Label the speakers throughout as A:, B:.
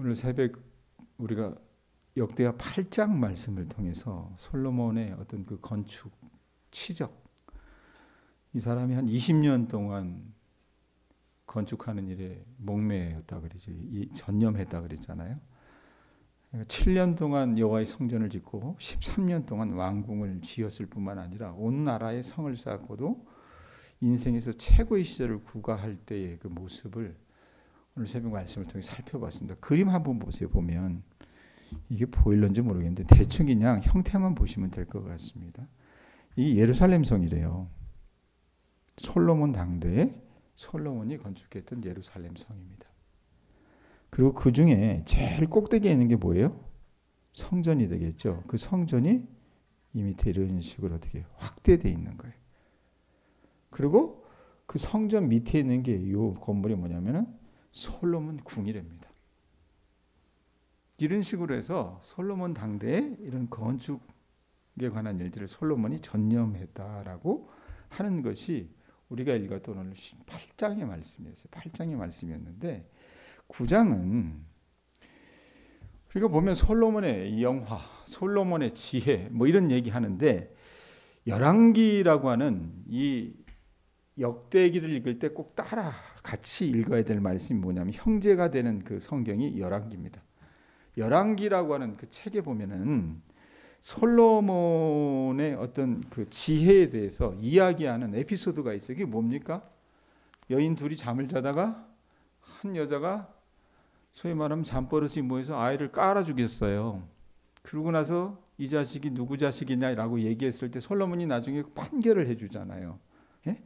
A: 오늘 새벽 우리가 역대하 8장 말씀을 통해서 솔로몬의 어떤 그 건축 치적, 이 사람이 한 20년 동안 건축하는 일에 목매였다 그러지, 전념했다 그랬잖아요. 7년 동안 여호와의 성전을 짓고 13년 동안 왕궁을 지었을 뿐만 아니라 온 나라에 성을 쌓고도 인생에서 최고의 시절을 구가할 때의 그 모습을 오늘 새벽 말씀을 통해 살펴봤습니다. 그림 한번 보세요. 보면 이게 보일런지 모르겠는데 대충 그냥 형태만 보시면 될 것 같습니다. 이 예루살렘 성이래요. 솔로몬 당대에 솔로몬이 건축했던 예루살렘 성입니다. 그리고 그 중에 제일 꼭대기에 있는 게 뭐예요? 성전이 되겠죠. 그 성전이 이 밑에 이런 식으로 어떻게 확대되어 있는 거예요. 그리고 그 성전 밑에 있는 게 이 건물이 뭐냐면은 솔로몬 궁이랍니다. 이런 식으로 해서 솔로몬 당대에 이런 건축에 관한 일들을 솔로몬이 전념했다라고 하는 것이 우리가 읽었던 오늘 8장의 말씀이었어요. 8장의 말씀이었는데 9장은 우리가 보면 솔로몬의 영화, 솔로몬의 지혜 뭐 이런 얘기하는데 열왕기라고 하는 이 역대기를 읽을 때 꼭 따라 같이 읽어야 될 말씀이 뭐냐면 형제가 되는 그 성경이 열왕기입니다. 열왕기라고 하는 그 책에 보면은 솔로몬의 어떤 그 지혜에 대해서 이야기하는 에피소드가 있어요. 그게 뭡니까? 여인 둘이 잠을 자다가 한 여자가 소위 말하면 잠버릇이 모여서 아이를 깔아 죽였어요. 그러고 나서 이 자식이 누구 자식이냐라고 얘기했을 때 솔로몬이 나중에 판결을 해주잖아요. 예?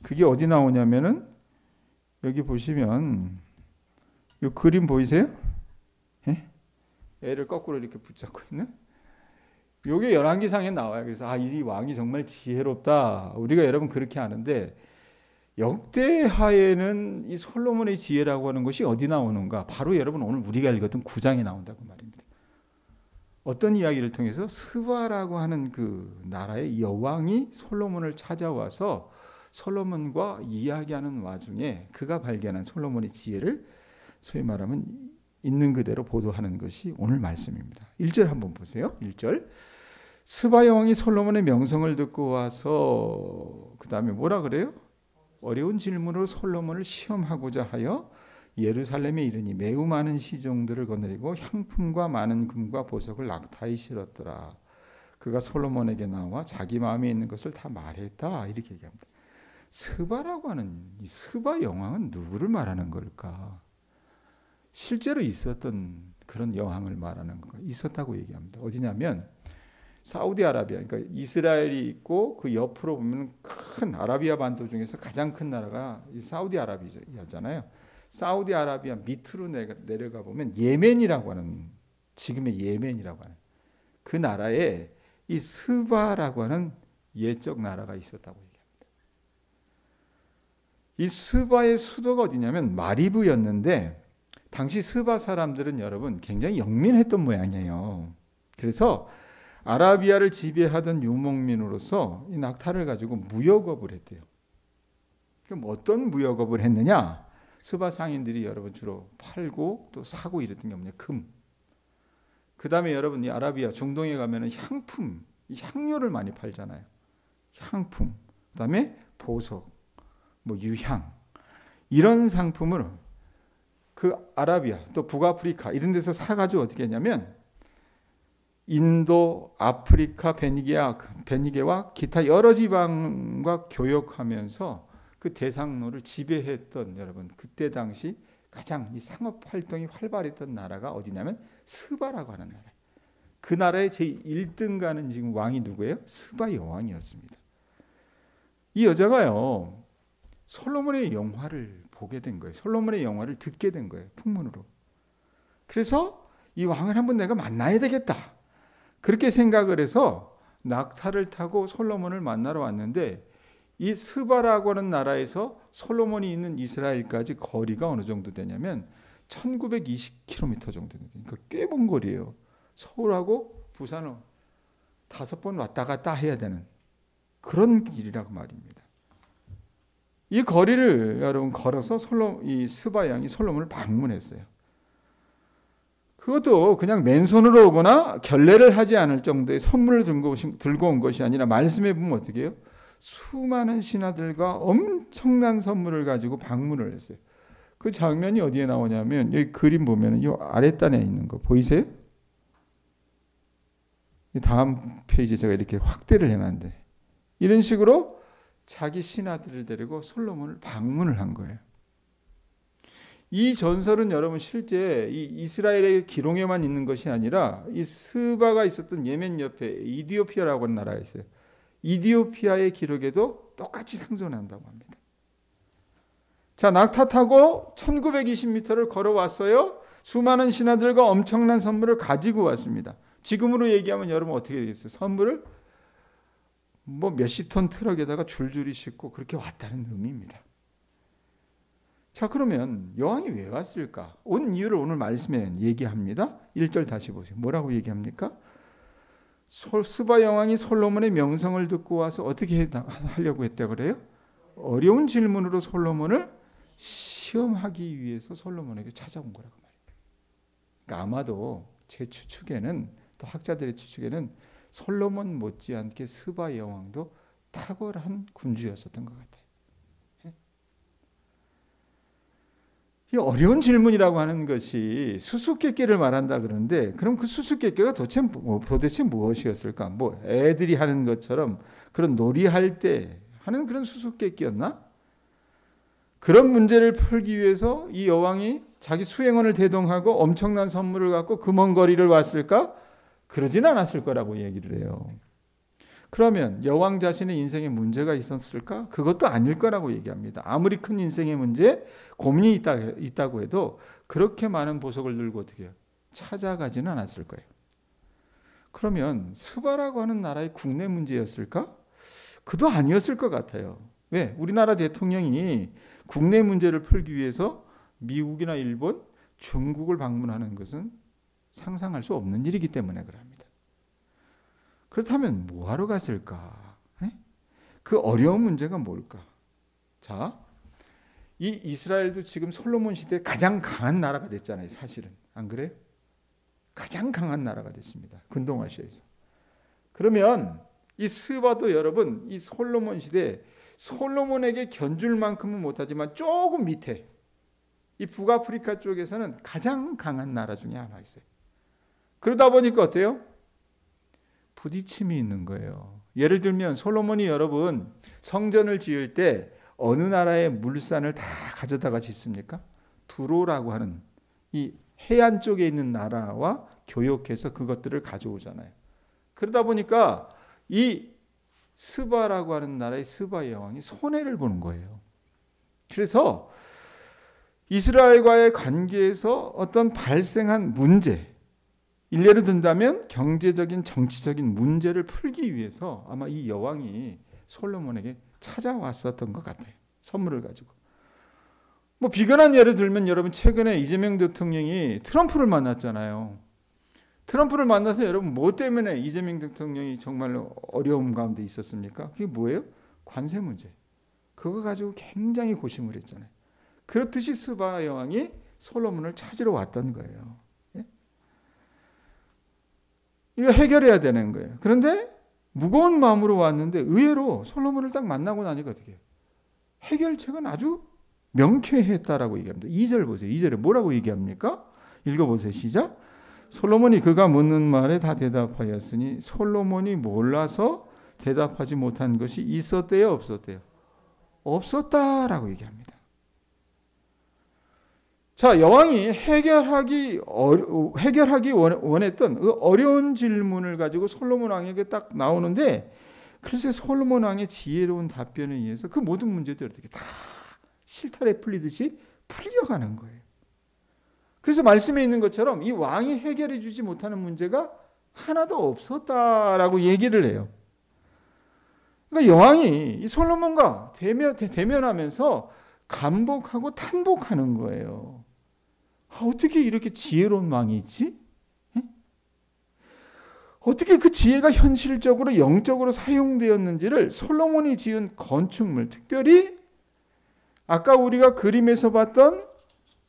A: 그게 어디 나오냐면은 여기 보시면 이 그림 보이세요? 예? 애를 거꾸로 이렇게 붙잡고 있는? 이게 열왕기상에 나와요. 그래서 이 왕이 정말 지혜롭다. 우리가 여러분 그렇게 아는데 역대하에는 이 솔로몬의 지혜라고 하는 것이 어디 나오는가? 바로 여러분 오늘 우리가 읽었던 9장에 나온다고 말입니다. 어떤 이야기를 통해서 스바라고 하는 그 나라의 여왕이 솔로몬을 찾아와서 솔로몬과 이야기하는 와중에 그가 발견한 솔로몬의 지혜를 소위 말하면 있는 그대로 보도하는 것이 오늘 말씀입니다. 1절 한번 보세요. 1절. 스바 여왕이 솔로몬의 명성을 듣고 와서 그 다음에 뭐라 그래요? 어려운 질문으로 솔로몬을 시험하고자 하여 예루살렘에 이르니 매우 많은 시종들을 거느리고 향품과 많은 금과 보석을 낙타에 실었더라. 그가 솔로몬에게 나와 자기 마음에 있는 것을 다 말했다. 이렇게 얘기합니다. 스바라고 하는 이 스바 여왕은 누구를 말하는 걸까? 실제로 있었던 그런 여왕을 말하는 건가? 있었다고 얘기합니다. 어디냐면 사우디아라비아, 그러니까 이스라엘이 있고 그 옆으로 보면 큰 아라비아 반도 중에서 가장 큰 나라가 사우디아라비아잖아요. 사우디아라비아 밑으로 내려가 보면 예멘이라고 하는, 지금의 예멘이라고 하는 그 나라에 이 스바라고 하는 예적 나라가 있었다고 얘기합니다. 이 스바의 수도가 어디냐면 마리브였는데 당시 스바 사람들은 여러분 굉장히 영민했던 모양이에요. 그래서 아라비아를 지배하던 유목민으로서 이 낙타를 가지고 무역업을 했대요. 그럼 어떤 무역업을 했느냐? 스바 상인들이 여러분 주로 팔고 또 사고 이랬던 게 뭐냐? 금. 그 다음에 여러분 이 아라비아 중동에 가면은 향품, 향료를 많이 팔잖아요. 향품. 그 다음에 보석, 뭐 유향 이런 상품을 그 아라비아 또 북아프리카 이런 데서 사가지고 어떻게 했냐면 인도, 아프리카, 베니게와 기타 여러 지방과 교역하면서 그 대상로를 지배했던 여러분 그때 당시 가장 이 상업 활동이 활발했던 나라가 어디냐면 스바라고 하는 나라. 그 나라의 제1등 가는 지금 왕이 누구예요? 스바 여왕이었습니다. 이 여자가요 솔로몬의 영화를 보게 된 거예요. 솔로몬의 영화를 듣게 된 거예요. 풍문으로. 그래서 이 왕을 한번 내가 만나야 되겠다. 그렇게 생각을 해서 낙타를 타고 솔로몬을 만나러 왔는데 이 스바라고 하는 나라에서 솔로몬이 있는 이스라엘까지 거리가 어느 정도 되냐면 1920km 정도 되니까 그러니까 꽤 먼 거리예요. 서울하고 부산을 5번 왔다 갔다 해야 되는 그런 길이라고 말입니다. 이 거리를 여러분 걸어서 이 스바 왕이 솔로몬을 방문했어요. 그것도 그냥 맨손으로 오거나 결례를 하지 않을 정도의 선물을 들고 온 것이 아니라 말씀해 보면 어떻게 해요? 수많은 신하들과 엄청난 선물을 가지고 방문을 했어요. 그 장면이 어디에 나오냐면 여기 그림 보면 이 아랫단에 있는 거 보이세요? 다음 페이지에 제가 이렇게 확대를 해놨는데 이런 식으로 자기 신하들을 데리고 솔로몬을 방문을 한 거예요. 이 전설은 여러분 실제 이 이스라엘의 기록에만 있는 것이 아니라 이 스바가 있었던 예멘 옆에 이디오피아라고 하는 나라가 있어요. 이디오피아의 기록에도 똑같이 상존한다고 합니다. 자, 낙타 타고 1920m를 걸어왔어요. 수많은 신하들과 엄청난 선물을 가지고 왔습니다. 지금으로 얘기하면 여러분 어떻게 되겠어요? 선물을 뭐 몇십 톤 트럭에다가 줄줄이 싣고 그렇게 왔다는 의미입니다. 자, 그러면 여왕이 왜 왔을까? 온 이유를 오늘 말씀에 얘기합니다. 1절 다시 보세요. 뭐라고 얘기합니까? 스바 여왕이 솔로몬의 명성을 듣고 와서 어떻게 하려고 했다 그래요? 어려운 질문으로 솔로몬을 시험하기 위해서 솔로몬에게 찾아온 거라고 말입니다. 그러니까 아마도 제 추측에는 또 학자들의 추측에는 솔로몬 못지않게 스바 여왕도 탁월한 군주였었던 것 같아요. 이 어려운 질문이라고 하는 것이 수수께끼를 말한다 그러는데 그럼 그 수수께끼가 도대체 무엇이었을까? 뭐 애들이 하는 것처럼 그런 놀이할 때 하는 그런 수수께끼였나? 그런 문제를 풀기 위해서 이 여왕이 자기 수행원을 대동하고 엄청난 선물을 갖고 그 먼 거리를 왔을까? 그러진 않았을 거라고 얘기를 해요. 그러면 여왕 자신의 인생에 문제가 있었을까? 그것도 아닐 거라고 얘기합니다. 아무리 큰 인생의 문제, 고민이 있다고 해도 그렇게 많은 보석을 들고 어떻게 해요? 찾아가지는 않았을 거예요. 그러면 스바라고 하는 나라의 국내 문제였을까? 그도 아니었을 것 같아요. 왜? 우리나라 대통령이 국내 문제를 풀기 위해서 미국이나 일본, 중국을 방문하는 것은 상상할 수 없는 일이기 때문에 그럽니다. 그렇다면 뭐하러 갔을까? 그 어려운 문제가 뭘까? 자, 이 이스라엘도 지금 솔로몬 시대에 가장 강한 나라가 됐잖아요. 사실은. 안 그래요? 가장 강한 나라가 됐습니다. 근동아시아에서. 그러면 이 스바도 여러분 이 솔로몬 시대에 솔로몬에게 견줄 만큼은 못하지만 조금 밑에 이 북아프리카 쪽에서는 가장 강한 나라 중에 하나 있어요. 그러다 보니까 어때요? 부딪힘이 있는 거예요. 예를 들면 솔로몬이 여러분 성전을 지을 때 어느 나라의 물산을 다 가져다가 짓습니까? 두로라고 하는 이 해안 쪽에 있는 나라와 교역해서 그것들을 가져오잖아요. 그러다 보니까 이 스바라고 하는 나라의 스바 여왕이 손해를 보는 거예요. 그래서 이스라엘과의 관계에서 어떤 발생한 문제, 일례를 든다면 경제적인 정치적인 문제를 풀기 위해서 아마 이 여왕이 솔로몬에게 찾아왔었던 것 같아요. 선물을 가지고. 뭐 비근한 예를 들면 여러분 최근에 이재명 대통령이 트럼프를 만났잖아요. 트럼프를 만나서 여러분 뭐 때문에 이재명 대통령이 정말 어려움 가운데 있었습니까? 그게 뭐예요? 관세 문제. 그거 가지고 굉장히 고심을 했잖아요. 그렇듯이 스바 여왕이 솔로몬을 찾으러 왔던 거예요. 이거 해결해야 되는 거예요. 그런데 무거운 마음으로 왔는데 의외로 솔로몬을 딱 만나고 나니까 어떻게 해요? 해결책은 아주 명쾌했다라고 얘기합니다. 2절 보세요. 2절에 뭐라고 얘기합니까? 읽어보세요. 시작. 솔로몬이 그가 묻는 말에 다 대답하였으니 솔로몬이 몰라서 대답하지 못한 것이 있었대요? 없었대요? 없었다라고 얘기합니다. 자, 여왕이 해결하기 원했던 그 어려운 질문을 가지고 솔로몬 왕에게 딱 나오는데 그래서 솔로몬 왕의 지혜로운 답변에 의해서 그 모든 문제들이 어떻게 다 실타래 풀리듯이 풀려가는 거예요. 그래서 말씀에 있는 것처럼 이 왕이 해결해 주지 못하는 문제가 하나도 없었다라고 얘기를 해요. 그러니까 여왕이 이 솔로몬과 대면하면서 감복하고 탄복하는 거예요. 어떻게 이렇게 지혜로운 왕이 있지? 어떻게 그 지혜가 현실적으로 영적으로 사용되었는지를 솔로몬이 지은 건축물, 특별히 아까 우리가 그림에서 봤던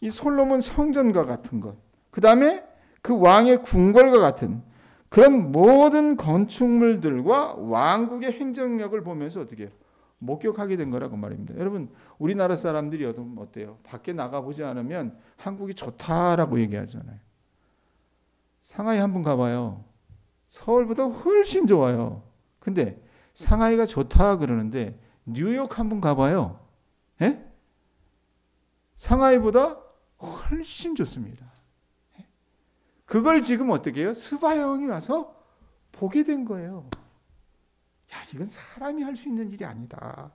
A: 이 솔로몬 성전과 같은 것, 그 다음에 그 왕의 궁궐과 같은 그런 모든 건축물들과 왕국의 행정력을 보면서 어떻게 해요? 목격하게 된 거라고 말입니다. 여러분, 우리나라 사람들이 어때요? 밖에 나가보지 않으면 한국이 좋다라고 얘기하잖아요. 상하이 한번 가봐요. 서울보다 훨씬 좋아요. 근데 상하이가 좋다 그러는데 뉴욕 한번 가봐요. 예? 상하이보다 훨씬 좋습니다. 그걸 지금 어떻게 해요? 스바 여왕이 와서 보게 된 거예요. 야, 이건 사람이 할 수 있는 일이 아니다.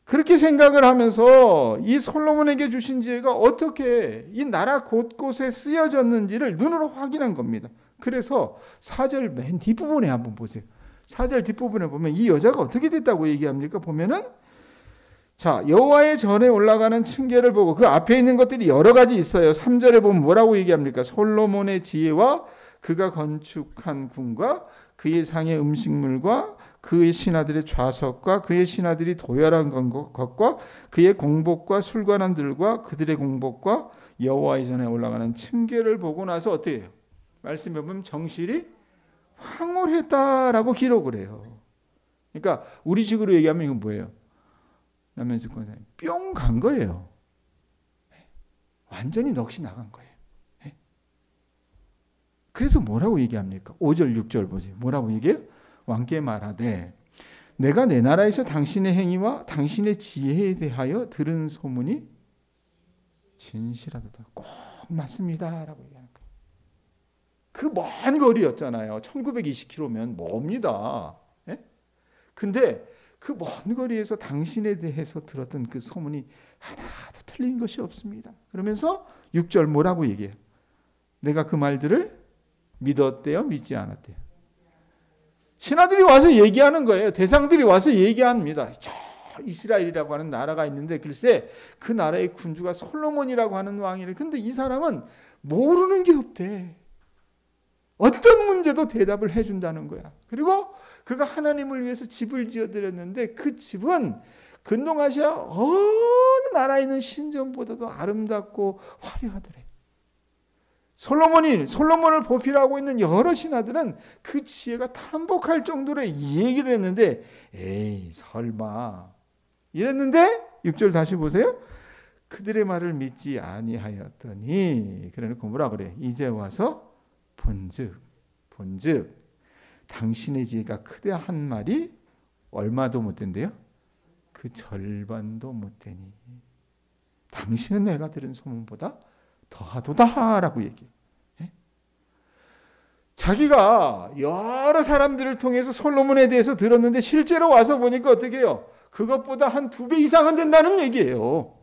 A: 그렇게 생각을 하면서 이 솔로몬에게 주신 지혜가 어떻게 이 나라 곳곳에 쓰여졌는지를 눈으로 확인한 겁니다. 그래서 4절 맨 뒷부분에 한번 보세요. 4절 뒷부분에 보면 이 여자가 어떻게 됐다고 얘기합니까? 보면은 자, 여호와의 전에 올라가는 층계를 보고 그 앞에 있는 것들이 여러 가지 있어요. 3절에 보면 뭐라고 얘기합니까? 솔로몬의 지혜와 그가 건축한 궁과 그의 상의 음식물과 그의 신하들의 좌석과 그의 신하들이 도열한 것과 그의 공복과 술관원들과 그들의 공복과 여호와의 전에 올라가는 층계를 보고 나서 어떻게 해요? 말씀해 보면 정실이 황홀했다라고 기록을 해요. 그러니까 우리 식으로 얘기하면 이건 뭐예요? 남현숙 권사님 뿅 간 거예요. 완전히 넋이 나간 거예요. 그래서 뭐라고 얘기합니까? 5절 6절 보세요. 뭐라고 얘기해요? 왕께 말하되 내가 내 나라에서 당신의 행위와 당신의 지혜에 대하여 들은 소문이 진실하다. 꼭 맞습니다라고 얘기하는 거예요. 그 먼 거리였잖아요. 1920km면 멉니다. 근데 그 먼 거리에서 당신에 대해서 들었던 그 소문이 하나도 틀린 것이 없습니다. 그러면서 6절 뭐라고 얘기해요? 내가 그 말들을 믿었대요? 믿지 않았대요? 신하들이 와서 얘기하는 거예요. 대상들이 와서 얘기합니다. 저 이스라엘이라고 하는 나라가 있는데 글쎄 그 나라의 군주가 솔로몬이라고 하는 왕이래. 근데 이 사람은 모르는 게 없대. 어떤 문제도 대답을 해준다는 거야. 그리고 그가 하나님을 위해서 집을 지어드렸는데 그 집은 근동아시아 어느 나라에 있는 신전보다도 아름답고 화려하더래. 솔로몬을 보필하고 있는 여러 신하들은 그 지혜가 탐복할 정도로 얘기를 했는데 에이 설마 이랬는데 6절 다시 보세요. 그들의 말을 믿지 아니하였더니 그래놓고 뭐라 그래? 이제 와서 본즉 당신의 지혜가 크다 한 말이 얼마도 못 된대요? 그 절반도 못 되니 당신은 내가 들은 소문보다 더하도다라고 얘기해요. 자기가 여러 사람들을 통해서 솔로몬에 대해서 들었는데 실제로 와서 보니까 어떻게 해요? 그것보다 한 2배 이상은 된다는 얘기예요.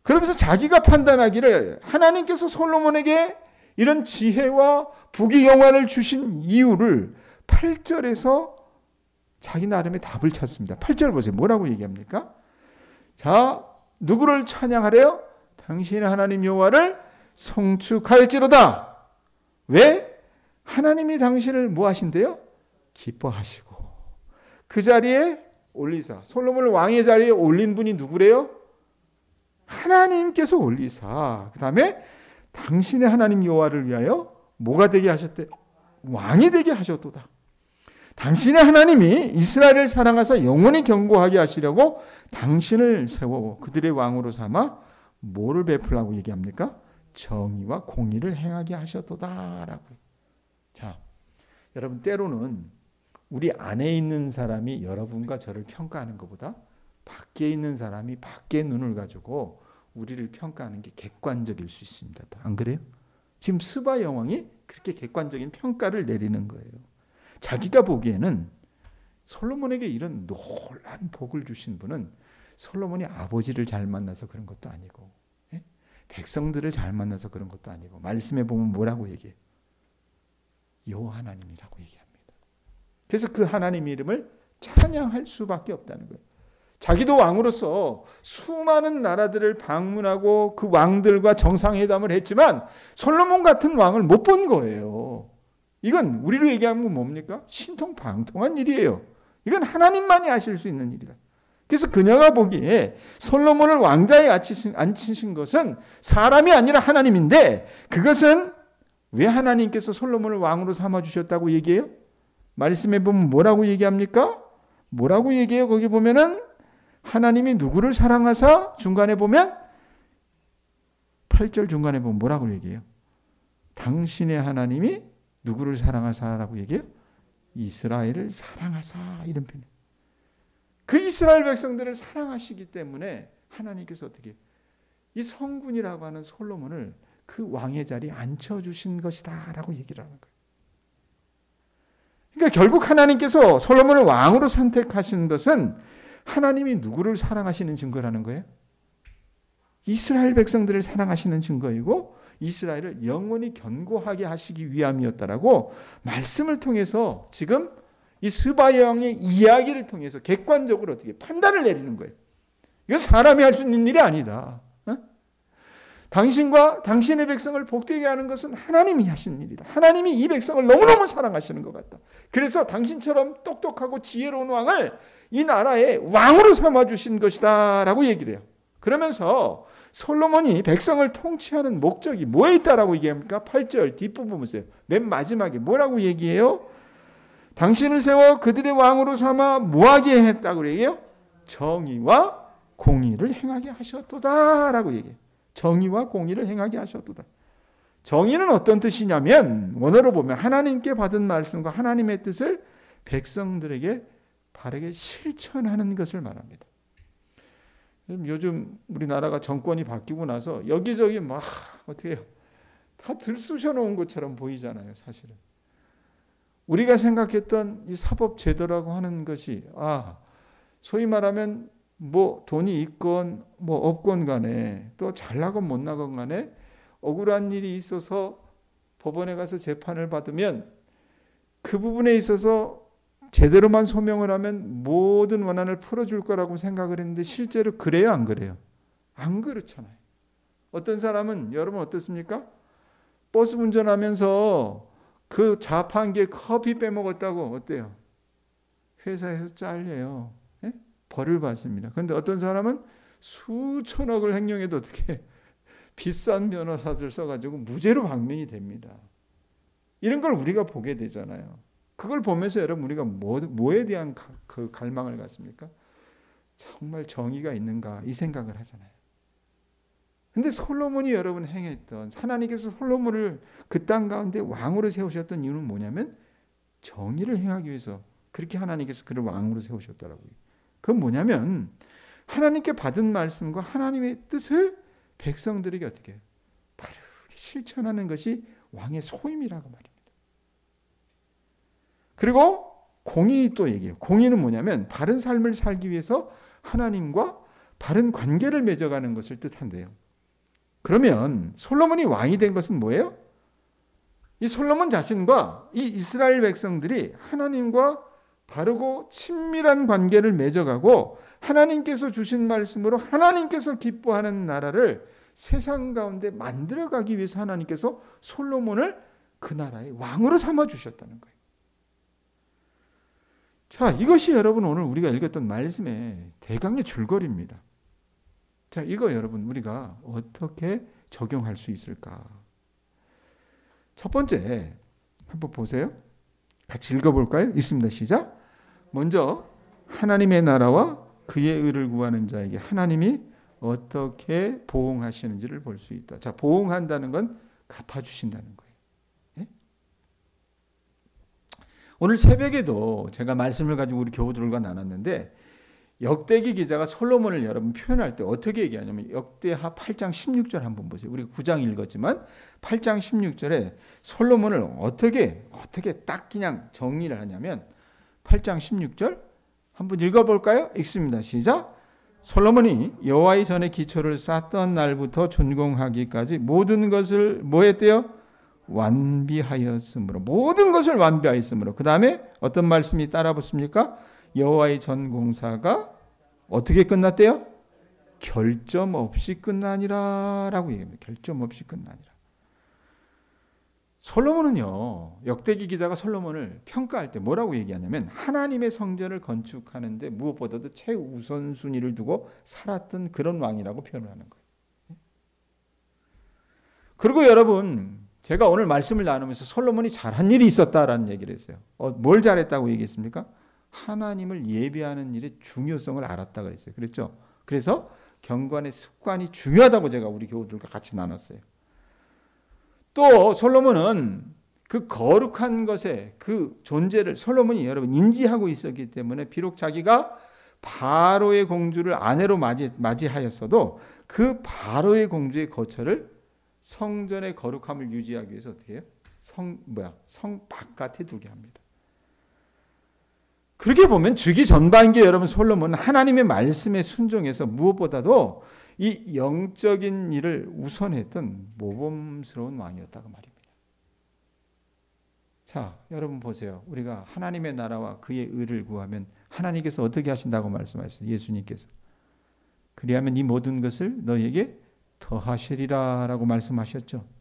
A: 그러면서 자기가 판단하기를 하나님께서 솔로몬에게 이런 지혜와 부귀영화를 주신 이유를 8절에서 자기 나름의 답을 찾습니다. 8절 보세요. 뭐라고 얘기합니까? 자, 누구를 찬양하래요? 당신의 하나님 여호와를 송축할지로다. 왜? 하나님이 당신을 뭐 하신대요? 기뻐하시고 그 자리에 올리사. 솔로몬을 왕의 자리에 올린 분이 누구래요? 하나님께서 올리사. 그 다음에 당신의 하나님 여호와를 위하여 뭐가 되게 하셨대? 왕이 되게 하셨도다. 당신의 하나님이 이스라엘을 사랑하사 영원히 경고하게 하시려고 당신을 세워 그들의 왕으로 삼아 뭐를 베풀라고 얘기합니까? 정의와 공의를 행하게 하셨도다라고. 자, 여러분 때로는 우리 안에 있는 사람이 여러분과 저를 평가하는 것보다 밖에 있는 사람이 밖에 눈을 가지고 우리를 평가하는 게 객관적일 수 있습니다. 안 그래요? 지금 스바 여왕이 그렇게 객관적인 평가를 내리는 거예요. 자기가 보기에는 솔로몬에게 이런 놀라운 복을 주신 분은 솔로몬이 아버지를 잘 만나서 그런 것도 아니고 백성들을 잘 만나서 그런 것도 아니고 말씀에 보면 뭐라고 얘기해요? 여호와 하나님이라고 얘기합니다. 그래서 그 하나님 이름을 찬양할 수밖에 없다는 거예요. 자기도 왕으로서 수많은 나라들을 방문하고 그 왕들과 정상회담을 했지만 솔로몬 같은 왕을 못 본 거예요. 이건 우리로 얘기하면 뭡니까? 신통방통한 일이에요. 이건 하나님만이 하실 수 있는 일이다. 그래서 그녀가 보기에 솔로몬을 왕자에 앉히신 것은 사람이 아니라 하나님인데, 그것은 왜 하나님께서 솔로몬을 왕으로 삼아주셨다고 얘기해요? 말씀해 보면 뭐라고 얘기합니까? 뭐라고 얘기해요? 거기 보면은 하나님이 누구를 사랑하사, 중간에 보면 8절 중간에 보면 뭐라고 얘기해요? 당신의 하나님이 누구를 사랑하사라고 얘기해요? 이스라엘을 사랑하사, 이런 표현. 그 이스라엘 백성들을 사랑하시기 때문에 하나님께서 어떻게 해요? 이 성군이라고 하는 솔로몬을 그 왕의 자리에 앉혀주신 것이다 라고 얘기를 하는 거예요. 그러니까 결국 하나님께서 솔로몬을 왕으로 선택하신 것은 하나님이 누구를 사랑하시는 증거라는 거예요? 이스라엘 백성들을 사랑하시는 증거이고 이스라엘을 영원히 견고하게 하시기 위함이었다라고 말씀을 통해서 지금 이 스바 여왕의 이야기를 통해서 객관적으로 어떻게 판단을 내리는 거예요. 이건 사람이 할 수 있는 일이 아니다. 당신과 당신의 백성을 복되게 하는 것은 하나님이 하시는 일이다. 하나님이 이 백성을 너무너무 사랑하시는 것 같다. 그래서 당신처럼 똑똑하고 지혜로운 왕을 이 나라의 왕으로 삼아주신 것이다 라고 얘기를 해요. 그러면서 솔로몬이 백성을 통치하는 목적이 뭐에 있다라고 얘기합니까? 8절 뒷부분 보세요. 맨 마지막에 뭐라고 얘기해요? 당신을 세워 그들의 왕으로 삼아 뭐하게 했다고 얘기해요? 정의와 공의를 행하게 하셨도다 라고 얘기해요. 정의와 공의를 행하게 하셨도다. 정의는 어떤 뜻이냐면 원어로 보면 하나님께 받은 말씀과 하나님의 뜻을 백성들에게 바르게 실천하는 것을 말합니다. 요즘 우리나라가 정권이 바뀌고 나서 여기저기 막 어떻게 해요? 다 들쑤셔 놓은 것처럼 보이잖아요, 사실은. 우리가 생각했던 이 사법제도라고 하는 것이 소위 말하면 뭐 돈이 있건 뭐 없건 간에 또 잘 나건 못 나건 간에 억울한 일이 있어서 법원에 가서 재판을 받으면 그 부분에 있어서 제대로만 소명을 하면 모든 원한을 풀어줄 거라고 생각을 했는데 실제로 그래요, 안 그래요? 안 그렇잖아요. 어떤 사람은 여러분 어떻습니까? 버스 운전하면서 그 자판기에 커피 빼먹었다고 어때요? 회사에서 잘려요. 예? 벌을 받습니다. 그런데 어떤 사람은 수천억을 횡령해도 어떻게 비싼 변호사들 써가지고 무죄로 방면이 됩니다. 이런 걸 우리가 보게 되잖아요. 그걸 보면서 여러분 우리가 뭐에 대한 그 갈망을 갖습니까? 정말 정의가 있는가 이 생각을 하잖아요. 근데 솔로몬이 여러분 행했던 하나님께서 솔로몬을 그 땅 가운데 왕으로 세우셨던 이유는 뭐냐면 정의를 행하기 위해서 그렇게 하나님께서 그를 왕으로 세우셨다라고요. 그건 뭐냐면 하나님께 받은 말씀과 하나님의 뜻을 백성들에게 어떻게 해요? 바르게 실천하는 것이 왕의 소임이라고 말입니다. 그리고 공의 또 얘기해요. 공의는 뭐냐면 바른 삶을 살기 위해서 하나님과 바른 관계를 맺어가는 것을 뜻한대요. 그러면 솔로몬이 왕이 된 것은 뭐예요? 이 솔로몬 자신과 이 이스라엘 백성들이 하나님과 바르고 친밀한 관계를 맺어가고 하나님께서 주신 말씀으로 하나님께서 기뻐하는 나라를 세상 가운데 만들어가기 위해서 하나님께서 솔로몬을 그 나라의 왕으로 삼아주셨다는 거예요. 자, 이것이 여러분 오늘 우리가 읽었던 말씀의 대강의 줄거리입니다. 자, 이거 여러분 우리가 어떻게 적용할 수 있을까? 첫 번째 한번 보세요. 같이 읽어볼까요? 있습니다. 시작. 먼저 하나님의 나라와 그의 의를 구하는 자에게 하나님이 어떻게 보응하시는지를 볼 수 있다. 자, 보응한다는 건 갚아주신다는 거예요. 예? 오늘 새벽에도 제가 말씀을 가지고 우리 교우들과 나눴는데 역대기 기자가 솔로몬을 여러분 표현할 때 어떻게 얘기하냐면 역대하 8장 16절 한번 보세요. 우리가 9장 읽었지만 8장 16절에 솔로몬을 어떻게 딱 그냥 정리를 하냐면 8장 16절 한번 읽어볼까요? 읽습니다. 시작. 솔로몬이 여호와의 전에 기초를 쌓던 날부터 준공하기까지 모든 것을 뭐 했대요? 완비하였으므로. 모든 것을 완비하였으므로. 그 다음에 어떤 말씀이 따라 붙습니까? 여호와의 전 공사가 어떻게 끝났대요? 결점 없이 끝나니라 라고 얘기합니다. 결점 없이 끝나니라. 솔로몬은요, 역대기 기자가 솔로몬을 평가할 때 뭐라고 얘기하냐면 하나님의 성전을 건축하는데 무엇보다도 최우선순위를 두고 살았던 그런 왕이라고 표현을 하는 거예요. 그리고 여러분, 제가 오늘 말씀을 나누면서 솔로몬이 잘한 일이 있었다라는 얘기를 했어요. 뭘 잘했다고 얘기했습니까? 하나님을 예배하는 일의 중요성을 알았다 그랬어요. 그랬죠? 그래서 경건의 습관이 중요하다고 제가 우리 교우들과 같이 나눴어요. 또 솔로몬은 그 거룩한 것의 그 존재를 솔로몬이 여러분 인지하고 있었기 때문에 비록 자기가 바로의 공주를 아내로 맞이하였어도 그 바로의 공주의 거처를 성전의 거룩함을 유지하기 위해서 어떻게 해요? 성 바깥에 두게 합니다. 그렇게 보면 주기 전반기에 여러분 솔로몬은 하나님의 말씀에 순종해서 무엇보다도 이 영적인 일을 우선했던 모범스러운 왕이었다고 말입니다. 자, 여러분 보세요. 우리가 하나님의 나라와 그의 의를 구하면 하나님께서 어떻게 하신다고 말씀하셨어요? 예수님께서. 그리하면 이 모든 것을 너에게 더하시리라 라고 말씀하셨죠.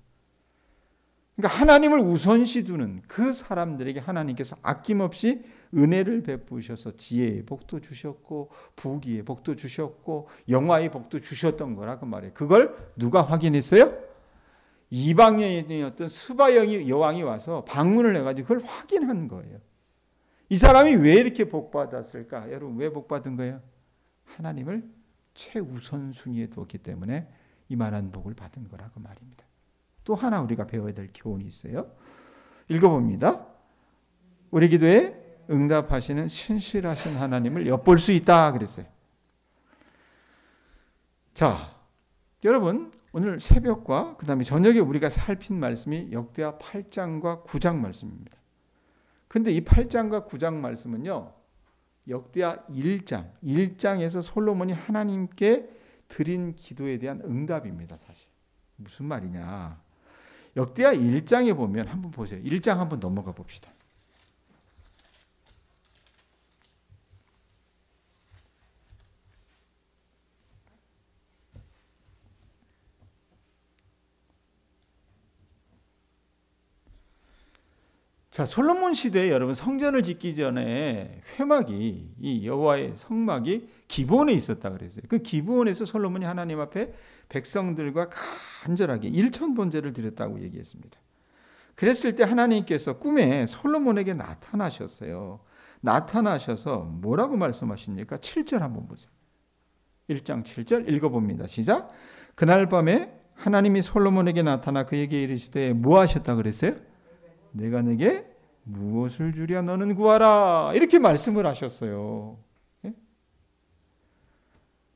A: 그러니까 하나님을 우선시 두는 그 사람들에게 하나님께서 아낌없이 은혜를 베푸셔서 지혜의 복도 주셨고 부귀의 복도 주셨고 영화의 복도 주셨던 거라 그 말이에요. 그걸 누가 확인했어요? 이방인이었던 스바 여왕이 와서 방문을 해가지고 그걸 확인한 거예요. 이 사람이 왜 이렇게 복받았을까? 여러분 왜 복받은 거예요? 하나님을 최우선순위에 두었기 때문에 이만한 복을 받은 거라고 말입니다. 또 하나 우리가 배워야 될 교훈이 있어요. 읽어봅니다. 우리 기도에 응답하시는 신실하신 하나님을 엿볼 수 있다 그랬어요. 자, 여러분 오늘 새벽과 그 다음에 저녁에 우리가 살핀 말씀이 역대하 8장과 9장 말씀입니다. 근데 이 8장과 9장 말씀은요, 역대하 1장에서 솔로몬이 하나님께 드린 기도에 대한 응답입니다. 사실 무슨 말이냐, 역대하 1장에 보면 한번 보세요. 1장 한번 넘어가 봅시다. 자, 솔로몬 시대에 여러분 성전을 짓기 전에 회막이, 이 여호와의 성막이 기브온에 있었다 그랬어요. 그 기브온에서 솔로몬이 하나님 앞에 백성들과 간절하게 일천번제를 드렸다고 얘기했습니다. 그랬을 때 하나님께서 꿈에 솔로몬에게 나타나셨어요. 나타나셔서 뭐라고 말씀하십니까? 7절 한번 보세요. 1장 7절 읽어봅니다. 시작. 그날 밤에 하나님이 솔로몬에게 나타나 그에게 이르시되 뭐 하셨다 그랬어요? 내가 내게 무엇을 주랴 너는 구하라, 이렇게 말씀을 하셨어요. 예?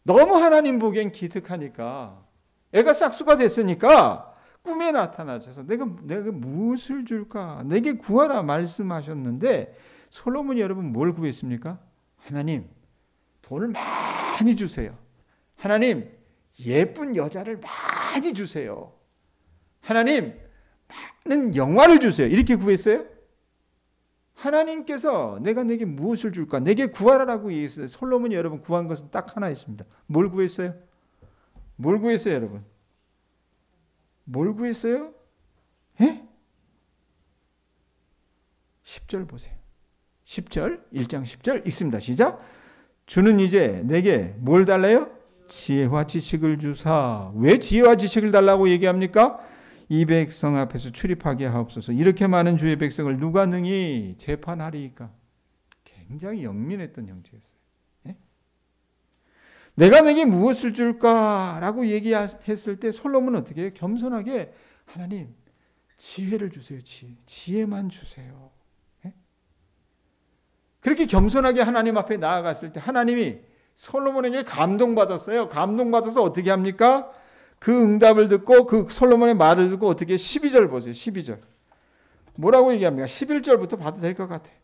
A: 너무 하나님 보기엔 기특하니까, 애가 싹수가 됐으니까 꿈에 나타나셔서 내가 무엇을 줄까, 내게 구하라 말씀하셨는데 솔로몬이 여러분 뭘 구했습니까? 하나님 돈을 많이 주세요. 하나님 예쁜 여자를 많이 주세요. 하나님 많은 영화를 주세요. 이렇게 구했어요? 하나님께서 내가 내게 무엇을 줄까? 내게 구하라라고 얘기했어요. 솔로몬이 여러분 구한 것은 딱 하나 있습니다. 뭘 구했어요? 뭘 구했어요, 여러분? 뭘 구했어요? 예? 10절 보세요. 10절, 1장 10절 읽습니다. 시작. 주는 이제 내게 뭘 달래요? 지혜와 지식을 주사. 왜 지혜와 지식을 달라고 얘기합니까? 이 백성 앞에서 출입하게 하옵소서. 이렇게 많은 주의 백성을 누가 능히 재판하리이까? 굉장히 영민했던 형제였어요. 예? 내가 내게 무엇을 줄까라고 얘기했을 때 솔로몬은 어떻게 해요? 겸손하게 하나님 지혜를 주세요. 지혜만 주세요. 예? 그렇게 겸손하게 하나님 앞에 나아갔을 때 하나님이 솔로몬에게 감동받았어요. 감동받아서 어떻게 합니까? 그 응답을 듣고 그 솔로몬의 말을 듣고 어떻게 12절 보세요. 12절. 뭐라고 얘기합니까? 11절부터 봐도 될 것 같아요.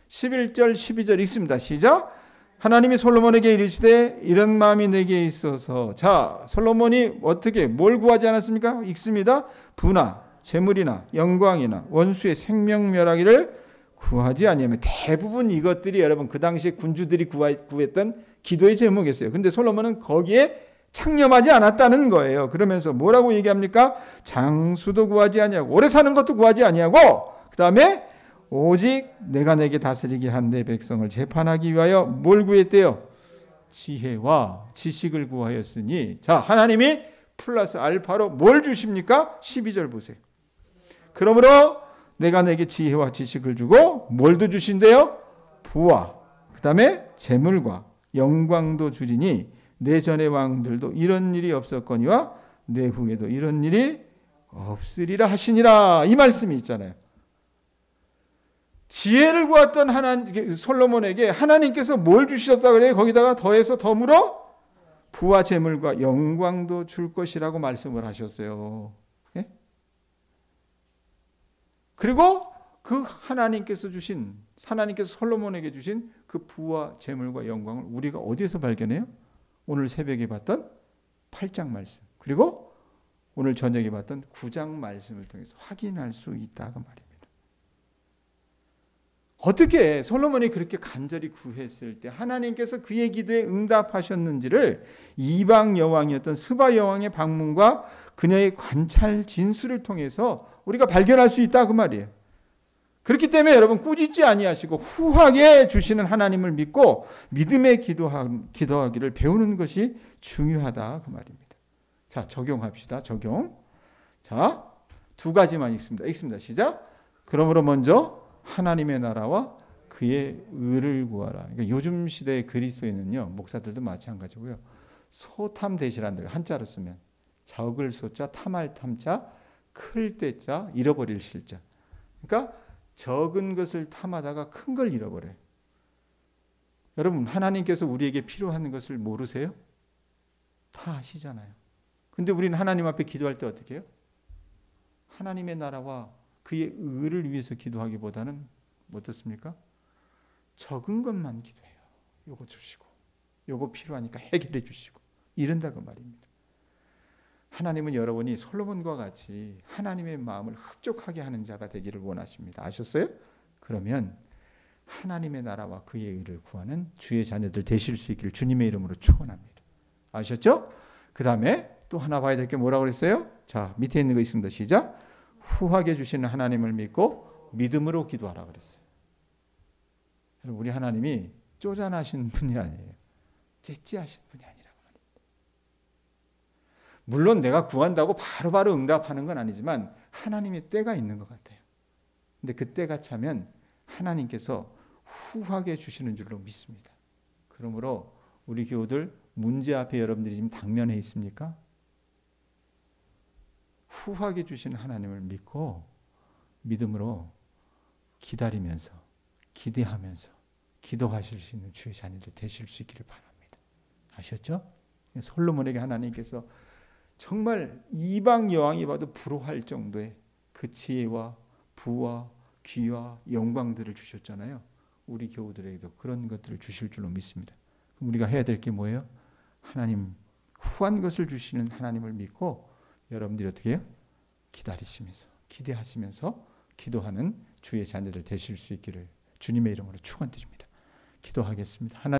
A: 11절 12절 읽습니다. 시작. 하나님이 솔로몬에게 이르시되 이런 마음이 내게 있어서. 자, 솔로몬이 어떻게 뭘 구하지 않았습니까? 읽습니다. 부나 재물이나 영광이나 원수의 생명멸하기를 구하지 아니하면. 대부분 이것들이 여러분 그 당시에 군주들이 구했던 기도의 제목이었어요. 근데 솔로몬은 거기에 창념하지 않았다는 거예요. 그러면서 뭐라고 얘기합니까? 장수도 구하지 아니하고 오래 사는 것도 구하지 아니하고 그 다음에 오직 내가 내게 다스리게 한 내 백성을 재판하기 위하여 뭘 구했대요? 지혜와 지식을 구하였으니 자 하나님이 플러스 알파로 뭘 주십니까? 12절 보세요. 그러므로 내가 내게 지혜와 지식을 주고 뭘 더 주신대요? 부와 그 다음에 재물과 영광도 주리니 내 전의 왕들도 이런 일이 없었거니와 내 후에도 이런 일이 없으리라 하시니라 이 말씀이 있잖아요. 지혜를 구했던 솔로몬에게 하나님께서 뭘 주셨다 그래요? 거기다가 더해서 덤으로 부와 재물과 영광도 줄 것이라고 말씀을 하셨어요. 예? 그리고 그 하나님께서 솔로몬에게 주신 그 부와 재물과 영광을 우리가 어디에서 발견해요? 오늘 새벽에 봤던 8장 말씀 그리고 오늘 저녁에 봤던 9장 말씀을 통해서 확인할 수 있다고 말입니다. 어떻게 솔로몬이 그렇게 간절히 구했을 때 하나님께서 그의 기도에 응답하셨는지를 이방 여왕이었던 스바 여왕의 방문과 그녀의 관찰 진술을 통해서 우리가 발견할 수 있다 그 말이에요. 그렇기 때문에 여러분 꾸짖지 아니하시고 후하게 주시는 하나님을 믿고 믿음의 기도하기를 배우는 것이 중요하다 그 말입니다. 자, 적용합시다. 적용. 자, 두 가지만 읽습니다. 시작. 그러므로 먼저 하나님의 나라와 그의 의를 구하라. 그러니까 요즘 시대의 그리스도인은요, 목사들도 마찬가지고요. 소탐대실한들 한자로 쓰면 적을 소자, 탐할 탐자, 클 때자, 잃어버릴 실자. 그러니까 적은 것을 탐하다가 큰 걸 잃어버려요. 여러분 하나님께서 우리에게 필요한 것을 모르세요? 다 아시잖아요. 근데 우리는 하나님 앞에 기도할 때 어떻게 해요? 하나님의 나라와 그의 의를 위해서 기도하기보다는 어떻습니까? 적은 것만 기도해요. 요거 주시고 요거 필요하니까 해결해 주시고 이런다고 말입니다. 하나님은 여러분이 솔로몬과 같이 하나님의 마음을 흡족하게 하는 자가 되기를 원하십니다. 아셨어요? 그러면 하나님의 나라와 그의 의를 구하는 주의 자녀들 되실 수 있기를 주님의 이름으로 축원합니다. 아셨죠? 그 다음에 또 하나 봐야 될 게 뭐라고 그랬어요? 자, 밑에 있는 거 있습니다. 시작. 후하게 주시는 하나님을 믿고 믿음으로 기도하라 그랬어요. 우리 하나님이 쪼잔하신 분이 아니에요. 째찌하신 분이 아니라고 말입니다. 물론 내가 구한다고 바로바로 응답하는 건 아니지만 하나님의 때가 있는 것 같아요. 근데 그 때가 차면 하나님께서 후하게 주시는 줄로 믿습니다. 그러므로 우리 교우들 문제 앞에 여러분들이 지금 당면해 있습니까? 후하게 주시는 하나님을 믿고 믿음으로 기다리면서 기대하면서 기도하실 수 있는 주의 자녀들 되실 수 있기를 바랍니다. 아셨죠? 솔로몬에게 하나님께서 정말 이방 여왕이 봐도 부러워할 정도의 그 지혜와 부와 귀와 영광들을 주셨잖아요. 우리 교우들에게도 그런 것들을 주실 줄로 믿습니다. 그럼 우리가 해야 될 게 뭐예요? 하나님 후한 것을 주시는 하나님을 믿고 여러분들이 어떻게 해요? 기다리시면서 기대하시면서 기도하는 주의 자녀들 되실 수 있기를 주님의 이름으로 축원드립니다. 기도하겠습니다. 하나님